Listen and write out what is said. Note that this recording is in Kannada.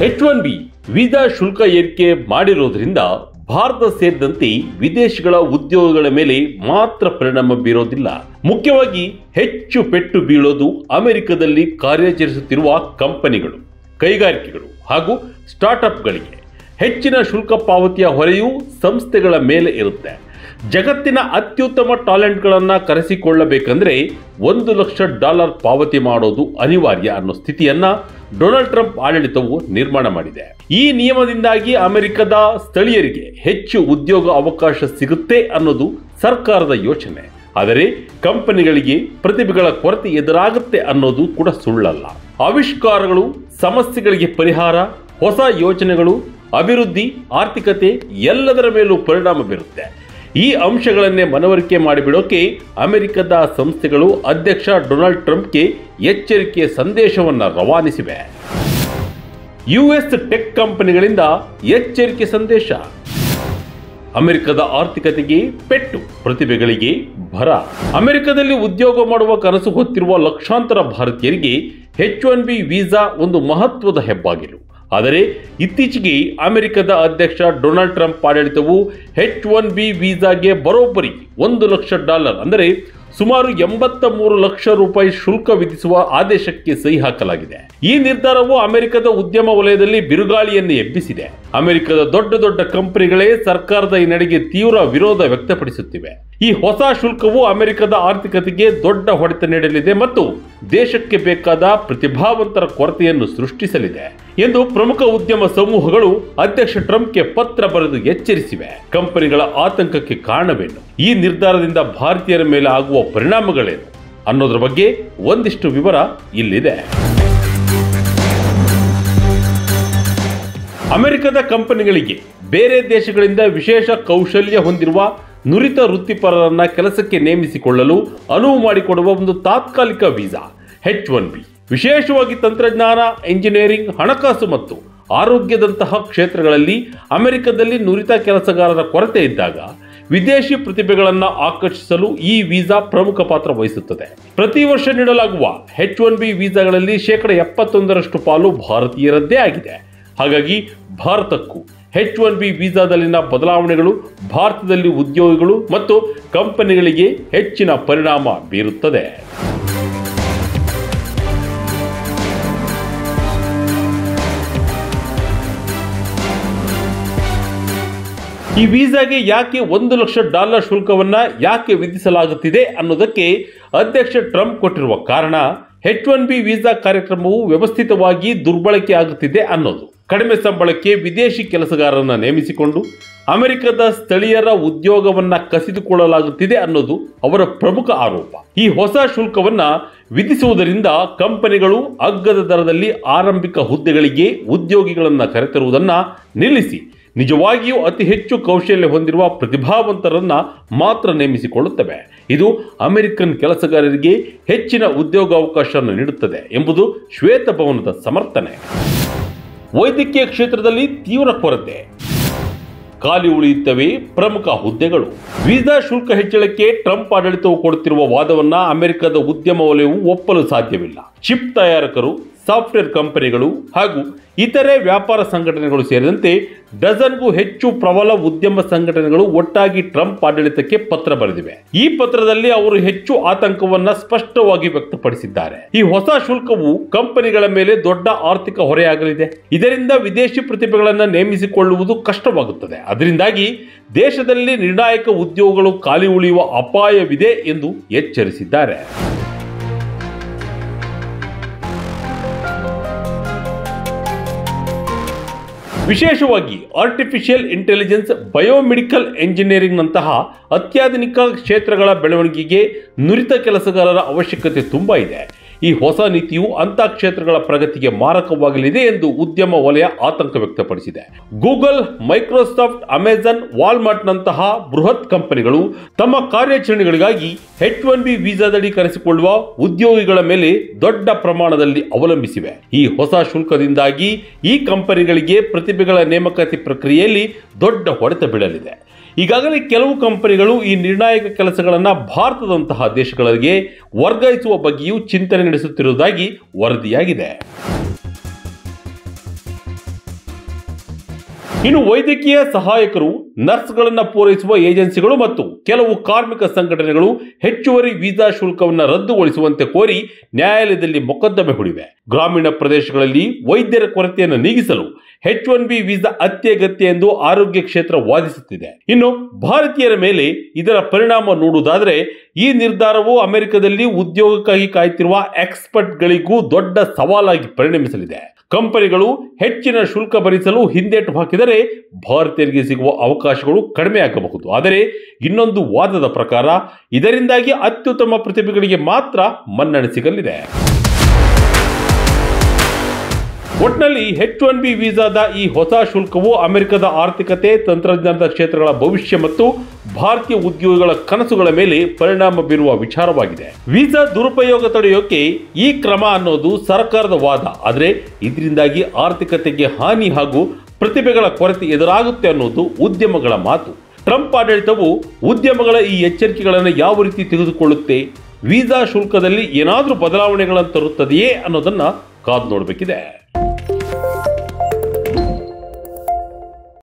H1B ವೀಸಾ ಶುಲ್ಕ ಏರಿಕೆ ಮಾಡಿರೋದ್ರಿಂದ ಭಾರತ ಸೇರಿದಂತೆ ವಿದೇಶಗಳ ಉದ್ಯೋಗಗಳ ಮೇಲೆ ಮಾತ್ರ ಪರಿಣಾಮ ಬೀರೋದಿಲ್ಲ. ಮುಖ್ಯವಾಗಿ ಹೆಚ್ಚು ಪೆಟ್ಟು ಬೀಳೋದು ಅಮೆರಿಕದಲ್ಲಿ ಕಾರ್ಯಾಚರಿಸುತ್ತಿರುವ ಕಂಪನಿಗಳು, ಕೈಗಾರಿಕೆಗಳು ಹಾಗೂ ಸ್ಟಾರ್ಟ್ಅಪ್ಗಳಿಗೆ. ಹೆಚ್ಚಿನ ಶುಲ್ಕ ಪಾವತಿಯ ಹೊರೆಯೂ ಸಂಸ್ಥೆಗಳ ಮೇಲೆ ಇರುತ್ತೆ. ಜಗತ್ತಿನ ಅತ್ಯುತ್ತಮ ಟ್ಯಾಲೆಂಟ್ಗಳನ್ನು ಕರೆಸಿಕೊಳ್ಳಬೇಕಂದ್ರೆ $1,00,000 ಪಾವತಿ ಮಾಡೋದು ಅನಿವಾರ್ಯ ಅನ್ನೋ ಸ್ಥಿತಿಯನ್ನ ಡೊನಾಲ್ಡ್ ಟ್ರಂಪ್ ಆಡಳಿತವು ನಿರ್ಮಾಣ ಮಾಡಿದೆ. ಈ ನಿಯಮದಿಂದಾಗಿ ಅಮೆರಿಕದ ಸ್ಥಳೀಯರಿಗೆ ಹೆಚ್ಚು ಉದ್ಯೋಗ ಅವಕಾಶ ಸಿಗುತ್ತೆ ಅನ್ನೋದು ಸರ್ಕಾರದ ಯೋಚನೆ. ಆದರೆ ಕಂಪನಿಗಳಿಗೆ ಪ್ರತಿಭೆಗಳ ಕೊರತೆ ಎದುರಾಗುತ್ತೆ ಅನ್ನೋದು ಕೂಡ ಸುಳ್ಳಲ್ಲ. ಆವಿಷ್ಕಾರಗಳು, ಸಮಸ್ಯೆಗಳಿಗೆ ಪರಿಹಾರ, ಹೊಸ ಯೋಜನೆಗಳು, ಅಭಿವೃದ್ಧಿ, ಆರ್ಥಿಕತೆ ಎಲ್ಲದರ ಮೇಲೂ ಪರಿಣಾಮ ಬೀರುತ್ತೆ. ಈ ಅಂಶಗಳನ್ನೇ ಮನವರಿಕೆ ಮಾಡಿಬಿಡೋಕೆ ಅಮೆರಿಕದ ಸಂಸ್ಥೆಗಳು ಅಧ್ಯಕ್ಷ ಡೊನಾಲ್ಡ್ ಟ್ರಂಪ್ಗೆ ಎಚ್ಚರಿಕೆಯ ಸಂದೇಶವನ್ನು ರವಾನಿಸಿವೆ. ಯುಎಸ್ ಟೆಕ್ ಕಂಪನಿಗಳಿಂದ ಎಚ್ಚರಿಕೆ ಸಂದೇಶ. ಅಮೆರಿಕದ ಆರ್ಥಿಕತೆಗೆ ಪೆಟ್ಟು, ಪ್ರತಿಭೆಗಳಿಗೆ ಭರ. ಅಮೆರಿಕದಲ್ಲಿ ಉದ್ಯೋಗ ಮಾಡುವ ಕನಸು ಹೊತ್ತಿರುವ ಲಕ್ಷಾಂತರ ಭಾರತೀಯರಿಗೆ H1B ವೀಸಾ ಒಂದು ಮಹತ್ವದ ಹೆಬ್ಬಾಗಿಲು. ಆದರೆ ಇತ್ತೀಚೆಗೆ ಅಮೆರಿಕದ ಅಧ್ಯಕ್ಷ ಡೊನಾಲ್ಡ್ ಟ್ರಂಪ್ ಆಡಳಿತವು H1B ವೀಸಾಗೆ ಬರೋಬ್ಬರಿ $1,00,000 ಅಂದರೆ ಸುಮಾರು $83 ಲಕ್ಷ ಶುಲ್ಕ ವಿಧಿಸುವ ಆದೇಶಕ್ಕೆ ಸಹಿ ಹಾಕಲಾಗಿದೆ. ಈ ನಿರ್ಧಾರವು ಅಮೆರಿಕದ ಉದ್ಯಮ ವಲಯದಲ್ಲಿ ಬಿರುಗಾಳಿಯನ್ನು ಎಬ್ಬಿಸಿದೆ. ಅಮೆರಿಕದ ದೊಡ್ಡ ದೊಡ್ಡ ಕಂಪನಿಗಳೇ ಸರ್ಕಾರದ ಈ ನಡೆಗೆ ತೀವ್ರ ವಿರೋಧ ವ್ಯಕ್ತಪಡಿಸುತ್ತಿವೆ. ಈ ಹೊಸ ಶುಲ್ಕವು ಅಮೆರಿಕದ ಆರ್ಥಿಕತೆಗೆ ದೊಡ್ಡ ಹೊಡೆತ ನೀಡಲಿದೆ ಮತ್ತು ದೇಶಕ್ಕೆ ಬೇಕಾದ ಪ್ರತಿಭಾವಂತರ ಕೊರತೆಯನ್ನು ಸೃಷ್ಟಿಸಲಿದೆ ಎಂದು ಪ್ರಮುಖ ಉದ್ಯಮ ಸಮೂಹಗಳು ಅಧ್ಯಕ್ಷ ಟ್ರಂಪ್ಗೆ ಪತ್ರ ಬರೆದು ಎಚ್ಚರಿಸಿವೆ. ಕಂಪನಿಗಳ ಆತಂಕಕ್ಕೆ ಕಾರಣವೇನು, ಈ ನಿರ್ಧಾರದಿಂದ ಭಾರತೀಯರ ಮೇಲೆ ಆಗುವ ಪರಿಣಾಮಗಳೇನು ಅನ್ನೋದ್ರ ಬಗ್ಗೆ ಒಂದಿಷ್ಟು ವಿವರ ಇಲ್ಲಿದೆ. ಅಮೆರಿಕದ ಕಂಪನಿಗಳಿಗೆ ಬೇರೆ ದೇಶಗಳಿಂದ ವಿಶೇಷ ಕೌಶಲ್ಯ ಹೊಂದಿರುವ ನುರಿತ ವೃತ್ತಿಪರರನ್ನ ಕೆಲಸಕ್ಕೆ ನೇಮಿಸಿಕೊಳ್ಳಲು ಅನುವು ಮಾಡಿಕೊಡುವ ಒಂದು ತಾತ್ಕಾಲಿಕ ವೀಸಾ H1B. ವಿಶೇಷವಾಗಿ ತಂತ್ರಜ್ಞಾನ, ಎಂಜಿನಿಯರಿಂಗ್, ಹಣಕಾಸು ಮತ್ತು ಆರೋಗ್ಯದಂತಹ ಕ್ಷೇತ್ರಗಳಲ್ಲಿ ಅಮೆರಿಕದಲ್ಲಿ ನುರಿತ ಕೆಲಸಗಾರರ ಕೊರತೆ ಇದ್ದಾಗ ವಿದೇಶಿ ಪ್ರತಿಭೆಗಳನ್ನು ಆಕರ್ಷಿಸಲು ಈ ವೀಸಾ ಪ್ರಮುಖ ಪಾತ್ರ ವಹಿಸುತ್ತದೆ. ಪ್ರತಿ ವರ್ಷ ನೀಡಲಾಗುವ H1B ವೀಸಾಗಳಲ್ಲಿ 71% ಪಾಲು ಭಾರತೀಯರದ್ದೇ ಆಗಿದೆ. ಹಾಗಾಗಿ ಭಾರತಕ್ಕೂ H1B ವೀಸಾದಲ್ಲಿನ ಬದಲಾವಣೆಗಳು ಭಾರತದಲ್ಲಿ ಉದ್ಯೋಗಿಗಳು ಮತ್ತು ಕಂಪನಿಗಳಿಗೆ ಹೆಚ್ಚಿನ ಪರಿಣಾಮ ಬೀರುತ್ತದೆ. ಈ ವೀಸಾಗೆ ಯಾಕೆ $1,00,000 ಶುಲ್ಕವನ್ನ ಯಾಕೆ ವಿಧಿಸಲಾಗುತ್ತಿದೆ ಅನ್ನೋದಕ್ಕೆ ಅಧ್ಯಕ್ಷ ಟ್ರಂಪ್ ಕೊಟ್ಟಿರುವ ಕಾರಣ H1B ವೀಸಾ ಕಾರ್ಯಕ್ರಮವು ವ್ಯವಸ್ಥಿತವಾಗಿ ದುರ್ಬಳಕೆ ಆಗುತ್ತಿದೆ ಅನ್ನೋದು. ಕಡಿಮೆ ಸಂಬಳಕ್ಕೆ ವಿದೇಶಿ ಕೆಲಸಗಾರರನ್ನ ನೇಮಿಸಿಕೊಂಡು ಅಮೆರಿಕದ ಸ್ಥಳೀಯರ ಉದ್ಯೋಗವನ್ನ ಕಸಿದುಕೊಳ್ಳಲಾಗುತ್ತಿದೆ ಅನ್ನೋದು ಅವರ ಪ್ರಮುಖ ಆರೋಪ. ಈ ಹೊಸ ಶುಲ್ಕವನ್ನ ವಿಧಿಸುವುದರಿಂದ ಕಂಪನಿಗಳು ಅಗ್ಗದ ದರದಲ್ಲಿ ಆರಂಭಿಕ ಹುದ್ದೆಗಳಿಗೆ ಉದ್ಯೋಗಿಗಳನ್ನ ಕರೆತರುವುದನ್ನ ನಿಲ್ಲಿಸಿ ನಿಜವಾಗಿಯೂ ಅತಿ ಹೆಚ್ಚು ಕೌಶಲ್ಯ ಹೊಂದಿರುವ ಪ್ರತಿಭಾವಂತರನ್ನ ಮಾತ್ರ ನೇಮಿಸಿಕೊಳ್ಳುತ್ತವೆ. ಇದು ಅಮೆರಿಕನ್ ಕೆಲಸಗಾರರಿಗೆ ಹೆಚ್ಚಿನ ಉದ್ಯೋಗಾವಕಾಶವನ್ನು ನೀಡುತ್ತದೆ ಎಂಬುದು ಶ್ವೇತಭವನದ ಸಮರ್ಥನೆ. ವೈದ್ಯಕೀಯ ಕ್ಷೇತ್ರದಲ್ಲಿ ತೀವ್ರ ಕೊರತೆ, ಖಾಲಿ ಉಳಿಯುತ್ತವೆ ಪ್ರಮುಖ ಹುದ್ದೆಗಳು. ವೀಸಾ ಶುಲ್ಕ ಹೆಚ್ಚಳಕ್ಕೆ ಟ್ರಂಪ್ ಆಡಳಿತವು ಕೊಡುತ್ತಿರುವ ವಾದವನ್ನ ಅಮೆರಿಕದ ಉದ್ಯಮ ವಲಯವು ಒಪ್ಪಲು ಸಾಧ್ಯವಿಲ್ಲ. ಚಿಪ್ ತಯಾರಕರು, ಸಾಫ್ಟ್ವೇರ್ ಕಂಪನಿಗಳು ಹಾಗೂ ಇತರೆ ವ್ಯಾಪಾರ ಸಂಘಟನೆಗಳು ಸೇರಿದಂತೆ ಡಜನ್ಗೂ ಹೆಚ್ಚು ಪ್ರಬಲ ಉದ್ಯಮ ಸಂಘಟನೆಗಳು ಒಟ್ಟಾಗಿ ಟ್ರಂಪ್ ಆಡಳಿತಕ್ಕೆ ಪತ್ರ ಬರೆದಿವೆ. ಈ ಪತ್ರದಲ್ಲಿ ಅವರು ಹೆಚ್ಚು ಆತಂಕವನ್ನ ಸ್ಪಷ್ಟವಾಗಿ ವ್ಯಕ್ತಪಡಿಸಿದ್ದಾರೆ. ಈ ಹೊಸ ಶುಲ್ಕವು ಕಂಪನಿಗಳ ಮೇಲೆ ದೊಡ್ಡ ಆರ್ಥಿಕ ಹೊರೆಯಾಗಲಿದೆ. ಇದರಿಂದ ವಿದೇಶಿ ಪ್ರತಿಭೆಗಳನ್ನು ನೇಮಿಸಿಕೊಳ್ಳುವುದು ಕಷ್ಟವಾಗುತ್ತದೆ. ಅದರಿಂದಾಗಿ ದೇಶದಲ್ಲಿ ನಿರ್ಣಾಯಕ ಉದ್ಯೋಗಗಳು ಖಾಲಿ ಉಳಿಯುವ ಅಪಾಯವಿದೆ ಎಂದು ಎಚ್ಚರಿಸಿದ್ದಾರೆ. ವಿಶೇಷವಾಗಿ ಆರ್ಟಿಫಿಷಿಯಲ್ ಇಂಟೆಲಿಜೆನ್ಸ್, ಬಯೋಮೆಡಿಕಲ್ ಎಂಜಿನಿಯರಿಂಗ್ ನಂತಹ ಅತ್ಯಾಧುನಿಕ ಕ್ಷೇತ್ರಗಳ ಬೆಳವಣಿಗೆಗೆ ನುರಿತ ಕೆಲಸಗಾರರ ಅವಶ್ಯಕತೆ ತುಂಬಾ ಇದೆ. ಈ ಹೊಸ ನೀತಿಯು ಅಂಥ ಕ್ಷೇತ್ರಗಳ ಪ್ರಗತಿಗೆ ಮಾರಕವಾಗಲಿದೆ ಎಂದು ಉದ್ಯಮ ವಲಯ ಆತಂಕ ವ್ಯಕ್ತಪಡಿಸಿದೆ. ಗೂಗಲ್, ಮೈಕ್ರೋಸಾಫ್ಟ್, ಅಮೆಜಾನ್, ವಾಲ್ಮಾರ್ಟ್ ನಂತಹ ಬೃಹತ್ ಕಂಪನಿಗಳು ತಮ್ಮ ಕಾರ್ಯಾಚರಣೆಗಳಿಗಾಗಿ H1B ವೀಸಾದಡಿ ಕರೆಸಿಕೊಳ್ಳುವ ಉದ್ಯೋಗಿಗಳ ಮೇಲೆ ದೊಡ್ಡ ಪ್ರಮಾಣದಲ್ಲಿ ಅವಲಂಬಿಸಿವೆ. ಈ ಹೊಸ ಶುಲ್ಕದಿಂದಾಗಿ ಈ ಕಂಪನಿಗಳಿಗೆ ಪ್ರತಿಭೆಗಳ ನೇಮಕಾತಿ ಪ್ರಕ್ರಿಯೆಯಲ್ಲಿ ದೊಡ್ಡ ಹೊಡೆತ ಬೀಳಲಿದೆ. ಈಗಾಗಲೇ ಕೆಲವು ಕಂಪನಿಗಳು ಈ ನಿರ್ಣಾಯಕ ಕೆಲಸಗಳನ್ನು ಭಾರತದಂತಹ ದೇಶಗಳಿಗೆ ವರ್ಗಾಯಿಸುವ ಬಗ್ಗೆಯೂ ಚಿಂತನೆ ನಡೆಸುತ್ತಿರುವುದಾಗಿ ವರದಿಯಾಗಿದೆ. ಇನ್ನು ವೈದ್ಯಕೀಯ ಸಹಾಯಕರು, ನರ್ಸ್ಗಳನ್ನು ಪೂರೈಸುವ ಏಜೆನ್ಸಿಗಳು ಮತ್ತು ಕೆಲವು ಕಾರ್ಮಿಕ ಸಂಘಟನೆಗಳು ಹೆಚ್ಚುವರಿ ವೀಸಾ ಶುಲ್ಕವನ್ನು ರದ್ದುಗೊಳಿಸುವಂತೆ ಕೋರಿ ನ್ಯಾಯಾಲಯದಲ್ಲಿ ಮೊಕದ್ದಮೆ ಹೂಡಿವೆ. ಗ್ರಾಮೀಣ ಪ್ರದೇಶಗಳಲ್ಲಿ ವೈದ್ಯರ ಕೊರತೆಯನ್ನು ನೀಗಿಸಲು H1B ವೀಸಾ ಅತ್ಯಗತ್ಯ ಎಂದು ಆರೋಗ್ಯ ಕ್ಷೇತ್ರ ವಾದಿಸುತ್ತಿದೆ. ಇನ್ನು ಭಾರತೀಯರ ಮೇಲೆ ಇದರ ಪರಿಣಾಮ ನೋಡುವುದಾದರೆ ಈ ನಿರ್ಧಾರವು ಅಮೆರಿಕದಲ್ಲಿ ಉದ್ಯೋಗಕ್ಕಾಗಿ ಕಾಯುತ್ತಿರುವ ಎಕ್ಸ್ಪರ್ಟ್ಗಳಿಗೂ ದೊಡ್ಡ ಸವಾಲಾಗಿ ಪರಿಣಮಿಸಲಿದೆ. ಕಂಪನಿಗಳು ಹೆಚ್ಚಿನ ಶುಲ್ಕ ಭರಿಸಲು ಹಿಂದೇಟು ಹಾಕಿದರೆ ಭಾರತೀಯರಿಗೆ ಸಿಗುವ ಅವಕಾಶಗಳು ಕಡಿಮೆಯಾಗಬಹುದು. ಆದರೆ ಇನ್ನೊಂದು ವಾದದ ಪ್ರಕಾರ ಇದರಿಂದಾಗಿ ಅತ್ಯುತ್ತಮ ಪ್ರತಿಭೆಗಳಿಗೆ ಮಾತ್ರ ಮನ್ನಣೆ ಸಿಗಲಿದೆ. ಒಟ್ನಲ್ಲಿ H1B ವೀಸಾದ ಈ ಹೊಸ ಶುಲ್ಕವು ಅಮೆರಿಕದ ಆರ್ಥಿಕತೆ, ತಂತ್ರಜ್ಞಾನದ ಕ್ಷೇತ್ರಗಳ ಭವಿಷ್ಯ ಮತ್ತು ಭಾರತೀಯ ಉದ್ಯೋಗಿಗಳ ಕನಸುಗಳ ಮೇಲೆ ಪರಿಣಾಮ ಬೀರುವ ವಿಚಾರವಾಗಿದೆ. ವೀಸಾ ದುರುಪಯೋಗ ತಡೆಯೋಕೆ ಈ ಕ್ರಮ ಅನ್ನೋದು ಸರ್ಕಾರದ ವಾದ. ಆದರೆ ಇದರಿಂದಾಗಿ ಆರ್ಥಿಕತೆಗೆ ಹಾನಿ ಹಾಗೂ ಪ್ರತಿಭೆಗಳ ಕೊರತೆ ಎದುರಾಗುತ್ತೆ ಅನ್ನೋದು ಉದ್ಯಮಗಳ ಮಾತು. ಟ್ರಂಪ್ ಆಡಳಿತವು ಉದ್ಯಮಗಳ ಈ ಎಚ್ಚರಿಕೆಗಳನ್ನು ಯಾವ ರೀತಿ ತೆಗೆದುಕೊಳ್ಳುತ್ತೆ, ವೀಸಾ ಶುಲ್ಕದಲ್ಲಿ ಏನಾದರೂ ಬದಲಾವಣೆಗಳನ್ನು ತರುತ್ತದೆಯೇ ಅನ್ನೋದನ್ನ ಕಾದು ನೋಡಬೇಕಿದೆ.